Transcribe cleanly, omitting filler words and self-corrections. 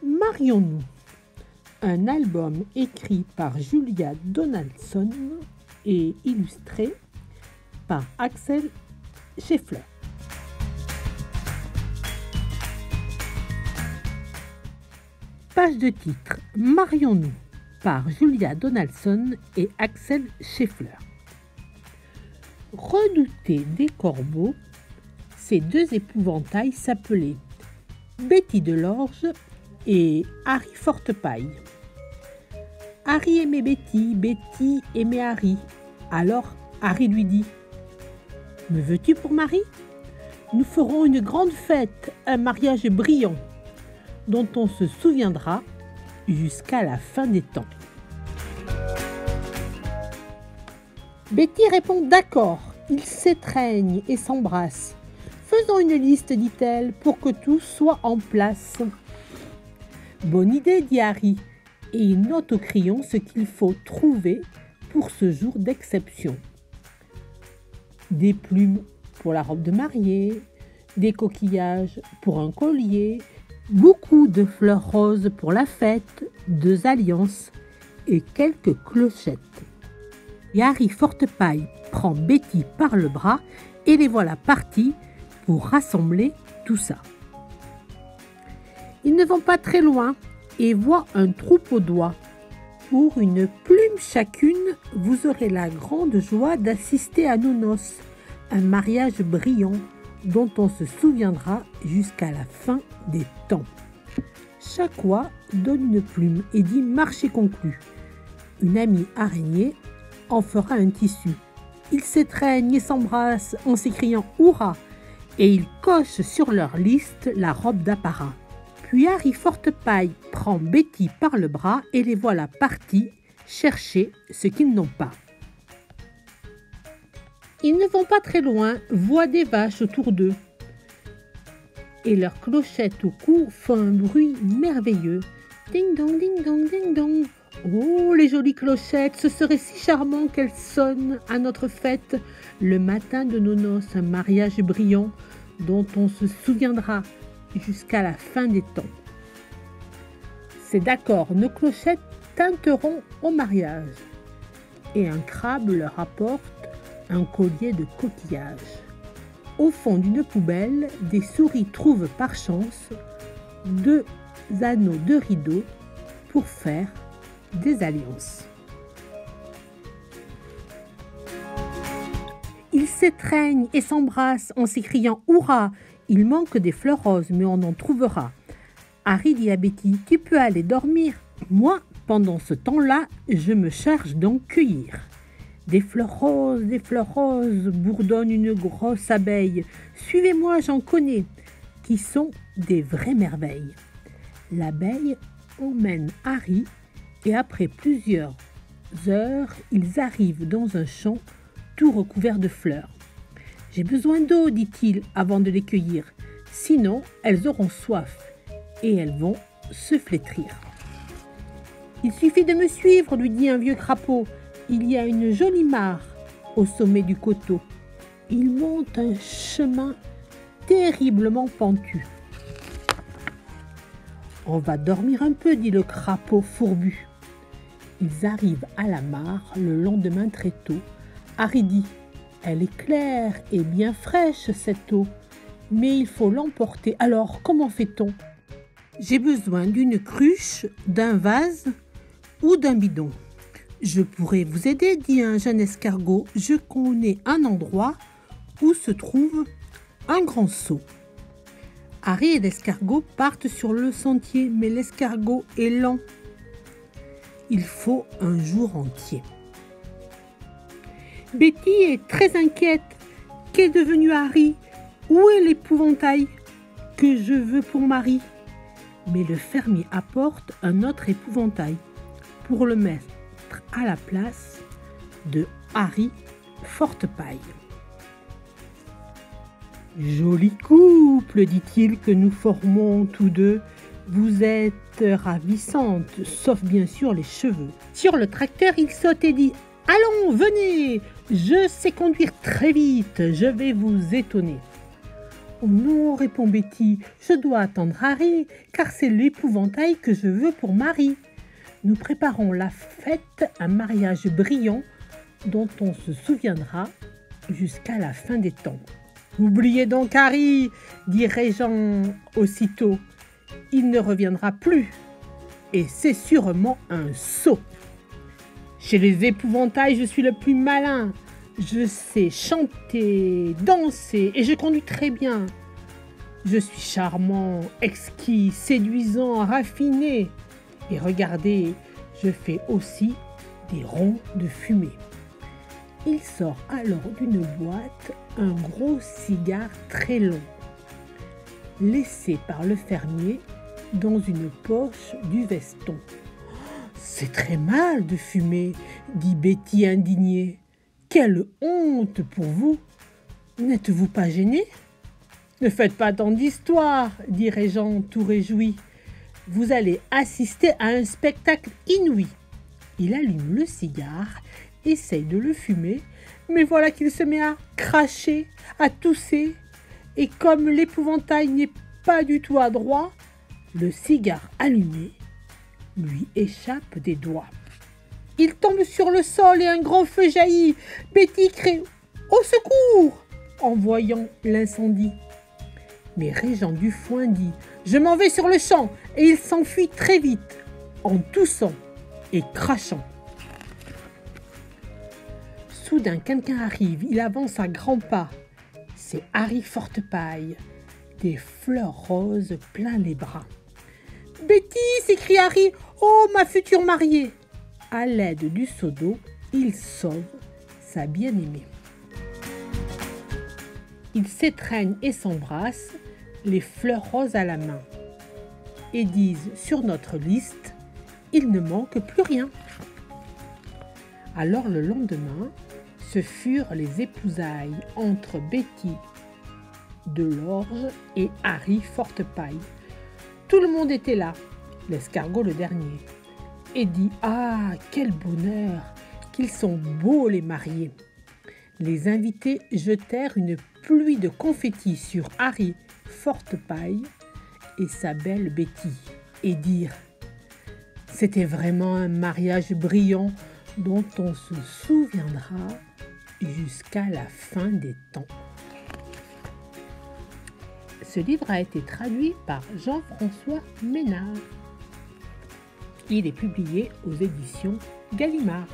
Marions-nous, un album écrit par Julia Donaldson et illustré par Axel Scheffler. Page de titre: Marions-nous par Julia Donaldson et Axel Scheffler. Redoutés des corbeaux, ces deux épouvantails s'appelaient Betty Delorge et Harry Fortepaille. Harry aimait Betty, Betty aimait Harry. Alors Harry lui dit: Me veux-tu pour mari? Nous ferons une grande fête, un mariage brillant, dont on se souviendra jusqu'à la fin des temps. Betty répond d'accord. Ils s'étreignent et s'embrassent. Faisons une liste, dit-elle, pour que tout soit en place. Bonne idée, dit Harry, et il note au crayon ce qu'il faut trouver pour ce jour d'exception. Des plumes pour la robe de mariée, des coquillages pour un collier, beaucoup de fleurs roses pour la fête, 2 alliances et quelques clochettes. Et Harry Fortepaille prend Betty par le bras et les voilà partis pour rassembler tout ça. Ils ne vont pas très loin et voient un troupeau d'oies. Pour une plume chacune, vous aurez la grande joie d'assister à nos noces, un mariage brillant dont on se souviendra jusqu'à la fin des temps. Chaque oie donne une plume et dit marché conclu. Une amie araignée en fera un tissu. Ils s'étreignent et s'embrassent en s'écriant hurrah et ils cochent sur leur liste la robe d'apparat. Puis Harry Fortepaille prend Betty par le bras et les voilà partis chercher ce qu'ils n'ont pas. Ils ne vont pas très loin, voient des vaches autour d'eux. Et leurs clochettes au cou font un bruit merveilleux. Ding dong, ding dong, ding dong. Oh, les jolies clochettes, ce serait si charmant qu'elles sonnent à notre fête, le matin de nos noces, un mariage brillant dont on se souviendra jusqu'à la fin des temps. C'est d'accord, nos clochettes tinteront au mariage. Et un crabe leur apporte un collier de coquillages. Au fond d'une poubelle, des souris trouvent par chance 2 anneaux de rideau pour faire des alliances. Ils s'étreignent et s'embrassent en s'écriant hurrah. Il manque des fleurs roses, mais on en trouvera. Harry dit à Betty: Tu peux aller dormir. Moi, pendant ce temps-là, je me charge d'en cueillir. Des fleurs roses, bourdonne une grosse abeille. Suivez-moi, j'en connais, qui sont des vraies merveilles. L'abeille emmène Harry et après plusieurs heures, ils arrivent dans un champ tout recouvert de fleurs. J'ai besoin d'eau, dit-il avant de les cueillir, sinon elles auront soif et elles vont se flétrir. Il suffit de me suivre, lui dit un vieux crapaud. Il y a une jolie mare au sommet du coteau. Il monte un chemin terriblement pentu. On va dormir un peu, dit le crapaud fourbu. Ils arrivent à la mare le lendemain très tôt. Harry dit: Elle est claire et bien fraîche cette eau, mais il faut l'emporter. Alors comment fait-on? J'ai besoin d'une cruche, d'un vase ou d'un bidon. Je pourrais vous aider, dit un jeune escargot. Je connais un endroit où se trouve un grand seau. Harry et l'escargot partent sur le sentier, mais l'escargot est lent. Il faut un jour entier. Betty est très inquiète. Qu'est devenu Harry? Où est l'épouvantail que je veux pour mari? Mais le fermier apporte un autre épouvantail pour le mettre à la place de Harry Fortepaille. Joli couple, dit-il, que nous formons tous deux. Vous êtes ravissante, sauf bien sûr les cheveux. Sur le tracteur, il saute et dit: Allons, venez, je sais conduire très vite, je vais vous étonner. Oh non, répond Betty, je dois attendre Harry, car c'est l'épouvantail que je veux pour Marie. Nous préparons la fête, un mariage brillant dont on se souviendra jusqu'à la fin des temps. Oubliez donc Harry, dit Régent aussitôt. Il ne reviendra plus, et c'est sûrement un sot. Chez les épouvantails, je suis le plus malin. Je sais chanter, danser, et je conduis très bien. Je suis charmant, exquis, séduisant, raffiné. Et regardez, je fais aussi des ronds de fumée. Il sort alors d'une boîte un gros cigare très long, laissé par le fermier dans une poche du veston. « C'est très mal de fumer, dit Betty indignée. Quelle honte pour vous! N'êtes-vous pas gêné? Ne faites pas tant d'histoire, dit Régent tout réjoui. Vous allez assister à un spectacle inouï. Il allume le cigare, essaye de le fumer, mais voilà qu'il se met à cracher, à tousser, et comme l'épouvantail n'est pas du tout adroit, le cigare allumé lui échappe des doigts. Il tombe sur le sol et un grand feu jaillit. Betty crie « Au secours !» en voyant l'incendie. Mais Régent Dufouin dit « Je m'en vais sur le champ !» et il s'enfuit très vite, en toussant et crachant. Soudain, quelqu'un arrive, il avance à grands pas. C'est Harry Fortepaille, des fleurs roses plein les bras. « Betty !» s'écrie Harry. « Oh, ma future mariée !» À l'aide du seau d'eau, il sauve sa bien-aimée. Ils s'étreignent et s'embrassent, les fleurs roses à la main, et disent sur notre liste, il ne manque plus rien. Alors le lendemain, ce furent les épousailles entre Betty Delorge et Harry Fortepaille. Tout le monde était là, l'escargot le dernier, et dit « Ah, quel bonheur, qu'ils sont beaux les mariés !» Les invités jetèrent une pluie de confettis sur Harry Fortepaille et sa belle Betty et dirent « C'était vraiment un mariage brillant dont on se souviendra jusqu'à la fin des temps. » Ce livre a été traduit par Jean-François Ménard. Il est publié aux éditions Gallimard.